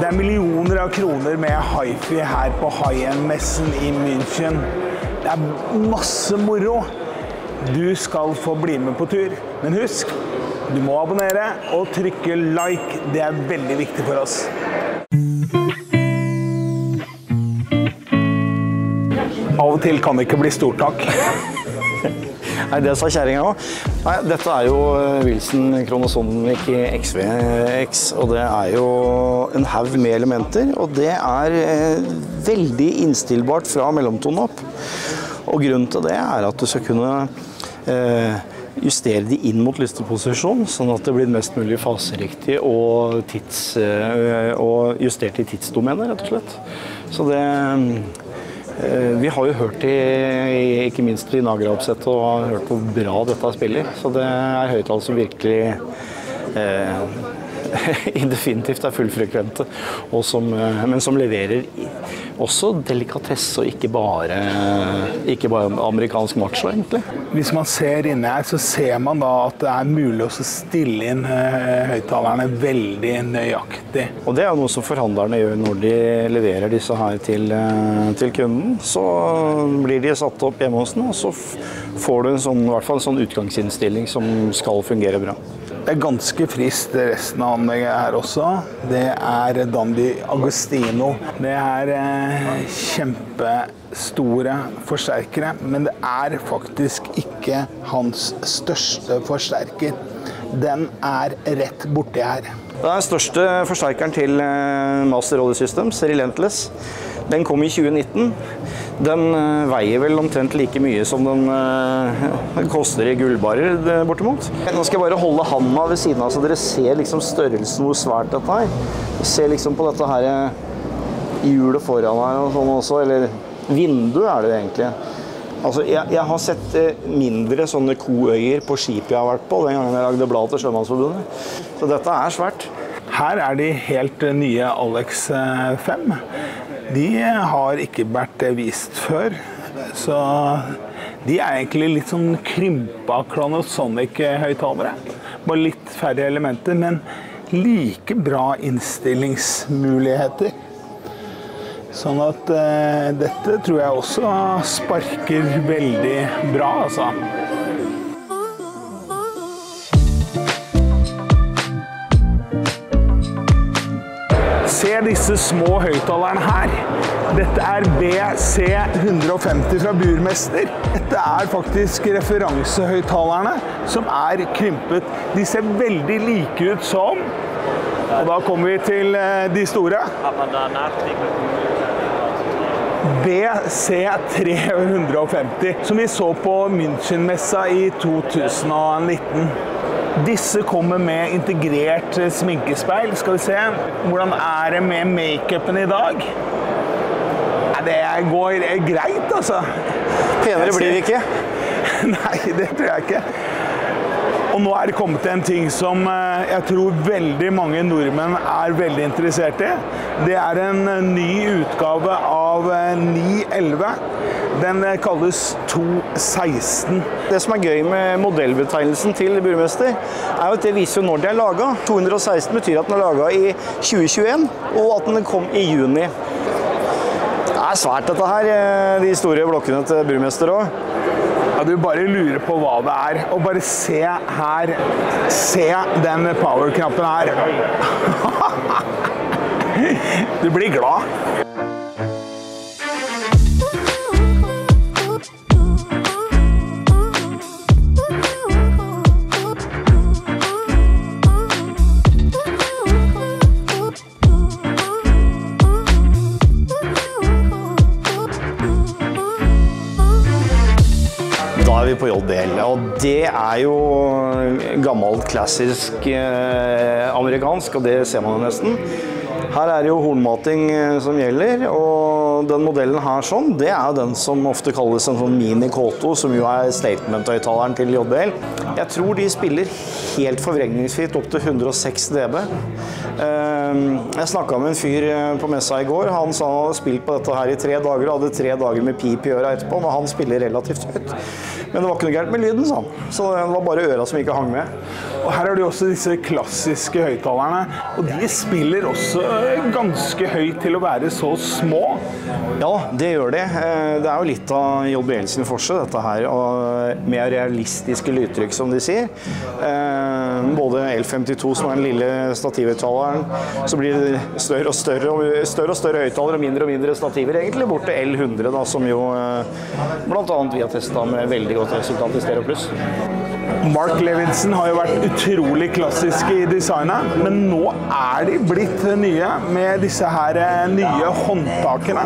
Det er millioner av kroner med hi-fi her på High-End-messen i München. Det er masse moro. Du skal få bli med på tur. Men husk, du må abonnere og trykke like. Det er veldig viktig for oss. Av og til kan det ikke bli stortak. Nei, det sa kjæringen også. Nei, dette er jo Wilson Kronosonic XVX, og det er jo en haug med elementer, og det er veldig innstillbart fra mellomtone opp. Og grunnen til det er at du skal kunne justere de inn mot lysteposisjon, sånn at det blir mest mulig faseriktig og justert i tidsdomenet, rett og slett. Så det... Vi har jo hørt ikke minst i Nagra-oppsettet og har hørt hvor bra dette spiller, så det er høyttaler som virkelig definitivt er fullfrekvente, men som leverer også delikatesse og ikke bare amerikansk macho, egentlig. Hvis man ser inne her, så ser man da at det er mulig å stille inn høyttalerne veldig nøyaktig. Og det er noe som forhandlerne gjør når de leverer disse her til kunden. Så blir de satt opp hjemme hos den, og så får du i hvert fall en sånn utgangsinnstilling som skal fungere bra. Det er ganske frist resten av anlegget her også. Det er Dandy Agostino. Det er kjempestore forsterkere, men det er faktisk ikke hans største forsterker. Den er rett borti her. Det er største forsterkeren til Master Audio Systems, Relentless. Den kom i 2019. Den veier vel omtrent like mye som den koster i gullbarer bortimot. Nå skal jeg bare holde handa ved siden av, så dere ser liksom størrelsen hvor svært dette er. Se liksom på dette her hjulet foran her og sånn også, eller vindu er det egentlig. Altså, jeg har sett mindre sånne koøyer på skip jeg har vært på, den gangen jeg lagde blad til Sjømannsforbundet. Så dette er svært. Her er de helt nye Alex 5. De har ikke vært vist før, så de er egentlig litt sånn krympa Kronosonic-høyttalere. Bare litt færre elementer, men like bra innstillingsmuligheter. Sånn at dette tror jeg også sparker veldig bra, altså. Se disse små høyttalerne her. Dette er BC150 fra Burmester. Dette er faktisk referansehøyttalerne som er krympet. De ser veldig like ut som, og da kommer vi til de store. BC350, som vi så på München-messa i 2019. Disse kommer med integrert sminkespeil. Skal vi se, hvordan er det med make-upen i dag? Ja, det går greit, altså. Penere blir det ikke? Nei, det tror jeg ikke. Og nå er det kommet til en ting som jeg tror veldig mange nordmenn er veldig interessert i. Det er en ny utgave av 911. Den kalles 216. Det som er gøy med modellbetegnelsen til Burmester, er jo at det viser jo når de er laget. 216 betyr at den er laget i 2021, og at den kom i juni. Det er svært dette her, de store blokkene til Burmester også. Ja, du bare lurer på hva det er, og bare se her, se den power-knappen her. Du blir glad. Da er vi på JBL, og det er jo gammelt, klassisk amerikansk, og det ser man jo nesten. Her er det jo hornmating som gjelder, og den modellen her sånn, det er den som ofte kalles en sånn Mini K2, som jo er statement-høyttaleren til JBL. Jeg tror de spiller helt forvrengningsfritt opp til 106 dB. Jeg snakket med en fyr på messa i går. Han sa han hadde spilt på dette her i 3 dager, og hadde 3 dager med pip i øret etterpå, men han spiller relativt høyt. Men det var ikke noe gærent med lyden, sa han. Så det var bare øra som ikke hang med. Og her har du også disse klassiske høyttalerne, og de spiller også ganske høyt til å være så små. Ja, det gjør det. Det er jo litt av JBL sin forse, dette her, og mer realistiske lydtrykk, som de sier. Både L52, som er den lille stativhøyttaleren, så blir det større og større høyttalere, og mindre stativer, egentlig, bort til L100, da, som jo blant annet vi har testet med veldig godt resultat i Stereo Plus. Mark Levinson har jo vært utrolig klassiske i designet, men nå er de blitt nye med disse her nye håndtakene.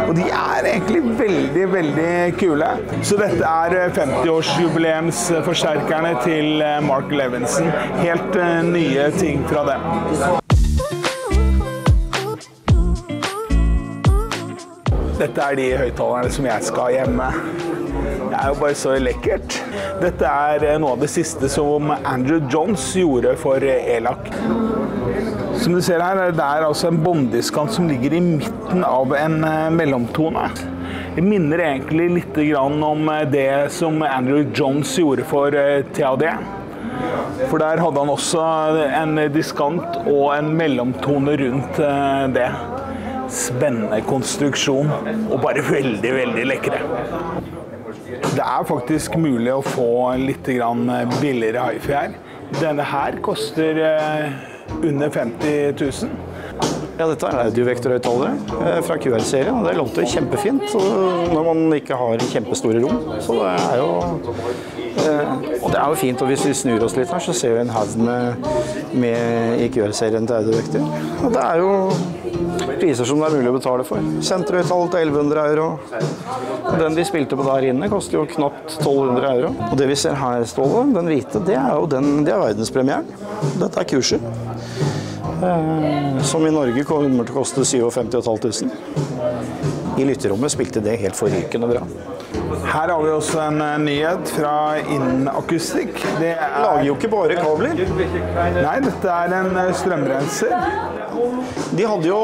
Og de er egentlig veldig, veldig kule. Så dette er 50-årsjubileumsforsterkerne til Mark Levinson. Helt nye ting fra dem. Dette er de høyttalerne som jeg skal ha hjemme. Det er jo bare så lekkert. Dette er noe av det siste som Andrew Johns gjorde for ELAC. Som du ser her, det er altså en bånddiskant som ligger i midten av en mellomtone. Det minner egentlig litt om det som Andrew Johns gjorde for TAD. For der hadde han også en diskant og en mellomtone rundt det. Spennende konstruksjon, og bare veldig, veldig lekre. Det er faktisk mulig å få litt billigere hi-fi her. Denne her koster under 50 000. Ja, dette er audiovektorhøyttalere fra QL-serien. Det låter kjempefint når man ikke har kjempestore rom. Så det er jo... Og det er jo fint, og hvis vi snur oss litt her, så ser vi en haug med i QL-serien til audiovektor. Og det er jo priser som det er mulig å betale for. Senterhøyttaler til 1100 euro. Den vi spilte på der inne koster jo knapt 1200 euro. Og det vi ser her, Ståle, den hvite, det er jo det er verdenspremieren. Dette er kurser. Som i Norge kommer til å koste 57 500. I lytterommet spilte det helt forrykende bra. Her har vi også en nyhet fra Innakustikk. Det lager jo ikke bare kabler. Nei, dette er en strømrenser. De hadde jo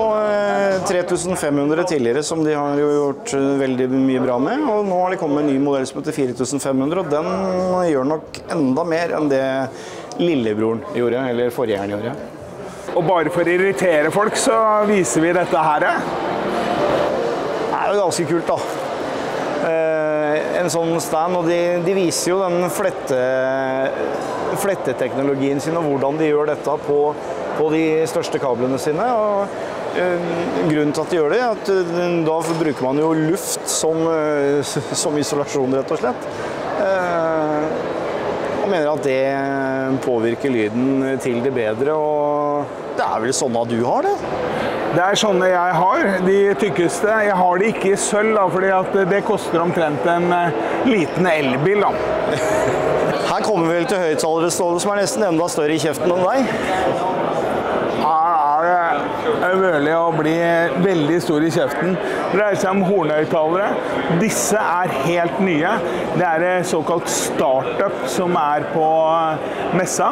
3500 tidligere, som de har jo gjort veldig mye bra med. Og nå har de kommet med en ny modell som heter 4500, og den gjør nok enda mer enn det lillebroren gjorde, eller forgjengeren gjorde. Og bare for å irritere folk, så viser vi dette her. Det er jo ganske kult, da. En sånn stand, og de viser jo den fletteteknologien sin, og hvordan de gjør dette på de største kablene sine. Og grunnen til at de gjør det, er at da bruker man jo luft som isolasjon, rett og slett. Og mener at det påvirker lyden til det bedre, og det er vel sånn at du har det? Det er sånne jeg har, de tykkeste. Jeg har de ikke i sølv, da, fordi at det koster omtrent en liten elbil. Da. Her kommer vi vel til høyttalere, Ståle, som er nesten enda større i kjeften enn deg. Her er det mulig å bli veldig stor i kjeften. Det dreier seg om hornhøyttalere. Disse er helt nye. Det er såkalt startup som er på messa,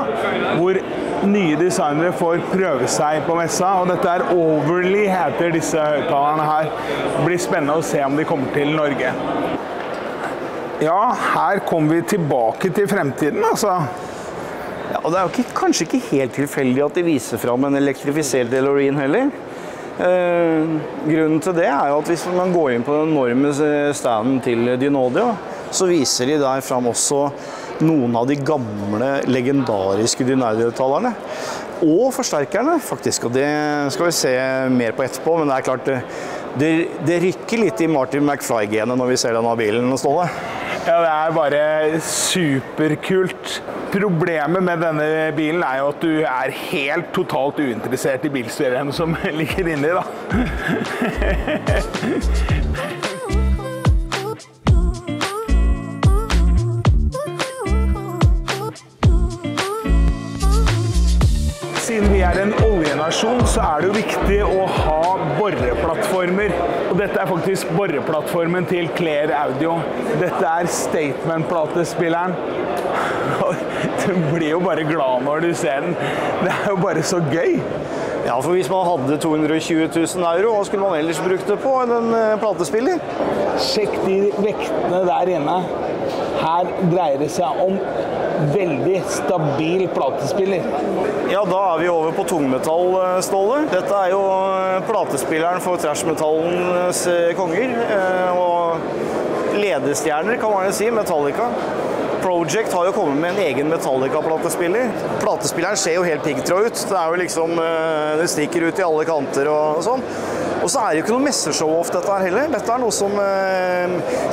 hvor nye designere får prøve seg på messa, og dette er Overly heter disse høyttalerne her. Det blir spennende å se om de kommer til Norge. Ja, her kommer vi tilbake til fremtiden, altså. Ja, og det er jo kanskje ikke helt tilfeldig at de viser frem en elektrifisert DeLorean heller. Grunnen til det er jo at hvis man går inn på den enorme standen til Dynaudio, så viser de der frem også noen av de gamle, legendariske Dynaudio-høyttalerne. Og forsterkerne, faktisk. Og det skal vi se mer på etterpå, men det er klart, det rykker litt i Martin McFly-genet når vi ser denne bilen, Ståle. Ja, det er bare superkult. Problemet med denne bilen er jo at du er helt totalt uinteressert i bilstyreren som ligger inni, da. Siden vi er en oljenasjon, så er det jo viktig å ha boreplattformer. Og dette er faktisk boreplattformen til Clear Audio. Dette er statement-platespilleren. Du blir jo bare glad når du ser den. Det er jo bare så gøy. Ja, for hvis man hadde 220 000 euro, hva skulle man ellers brukt det på en platespiller? Sjekk de vektene der inne. her dreier det seg om veldig stabil platespiller. Ja, da er vi over på tungmetall, Ståle. Dette er jo platespilleren for thrash-metallens konger, og ledestjerner kan man jo si, Metallica. Project har jo kommet med en egen Metallica-platespiller. Platespilleren ser jo helt piggtråd ut. Det er jo liksom, det stikker ut i alle kanter og sånn. Og så er det jo ikke noe messeshow ofte dette her heller. Dette er noe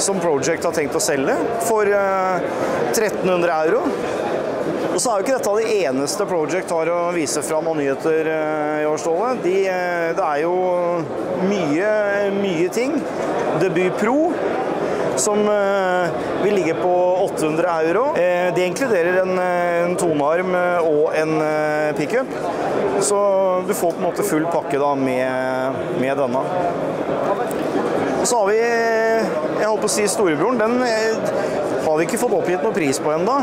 som Project har tenkt å selge for 1300 euro. Og så er jo ikke dette det eneste Project har å vise fram av nyheter i år, Ståle. Det er jo mye ting. Debut Pro, som vil ligge på 800 euro. Det inkluderer en tonearm og en pickup. Så du får på en måte full pakke da med denne. Og så har vi, jeg holdt på å si storebroren, den har vi ikke fått oppgitt noe pris på enda.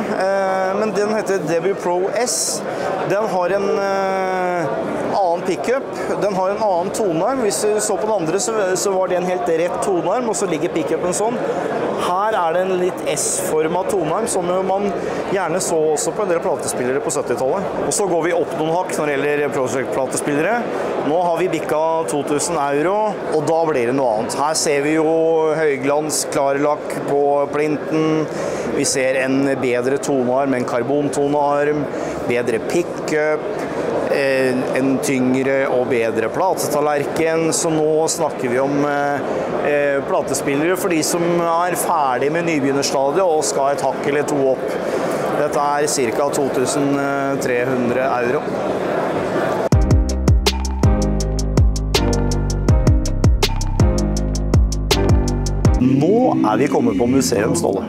Men den heter Debut Pro S. Den har en annen pickup, den har en annen tonearm. Hvis du så på den andre så var det en helt rett tonearm, og så ligger pickupen sånn. Her er det en litt S-formet tonearm, som man gjerne så også på en del platespillere på 70-tallet. Og så går vi opp noen hakk når det gjelder Project-platespillere. Nå har vi bikka 2000 euro, og da blir det noe annet. Her ser vi jo høyglans, klarlakk på plinten. Vi ser en bedre tonearm, en karbontonearm, bedre pickup, en tyngre og bedre platetallerken. Så nå snakker vi om platespillere for de som er ferdig med nybegynnerstadiet og skal et hakk eller to opp. Dette er ca. 2300 euro. Nå er vi kommet på museum, Ståle.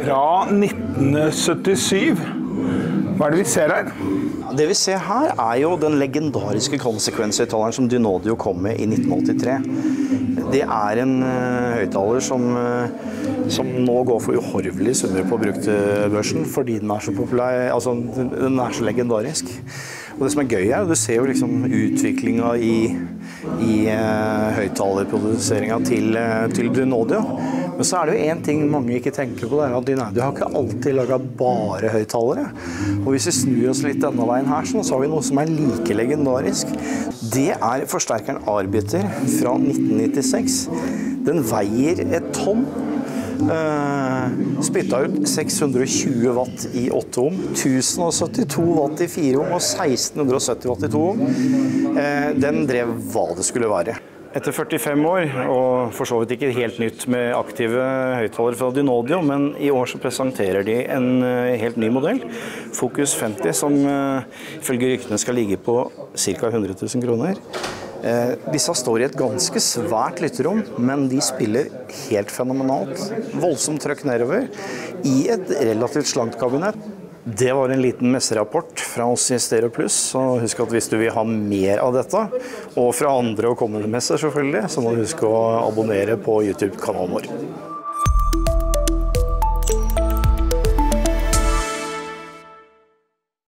Fra 1977. Hva er det vi ser her? Det vi ser her er jo den legendariske konsekvenshøyttaleren som Dynaudio kom med i 1983. Det er en høyttaler som nå går for uhorvelige summer på bruktbørsen fordi den er så populær, altså den er så legendarisk. Og det som er gøy er, du ser jo liksom utviklingen i høyttalerproduseringen til Dynaudio. Men så er det jo en ting mange ikke tenker på, det er at Dynaudio har ikke alltid laget bare høyttalere. Og hvis vi snur oss litt denne veien her, så har vi noe som er like legendarisk. Det er forsterkeren Arbiter fra 1996. Den veier et tonn. Spytta ut 620 watt i 8 ohm, 1072 watt i 4 ohm og 1670 watt i 2 ohm. Den drev hva det skulle være. Etter 45 år, og for så vidt ikke helt nytt med aktive høyttalere fra Dynaudio, men i år så presenterer de en helt ny modell, Focus 50, som ifølge ryktene skal ligge på ca. 100 000 kroner. Disse står i et ganske svært lytterom, men de spiller helt fenomenalt. Voldsomt trøkk nedover i et relativt slankt kabinett. Det var en liten messerapport fra oss i Stereo Plus, så husk at hvis du vil ha mer av dette, og fra andre og kommende messer selvfølgelig, så må du huske å abonnere på YouTube-kanalen vår.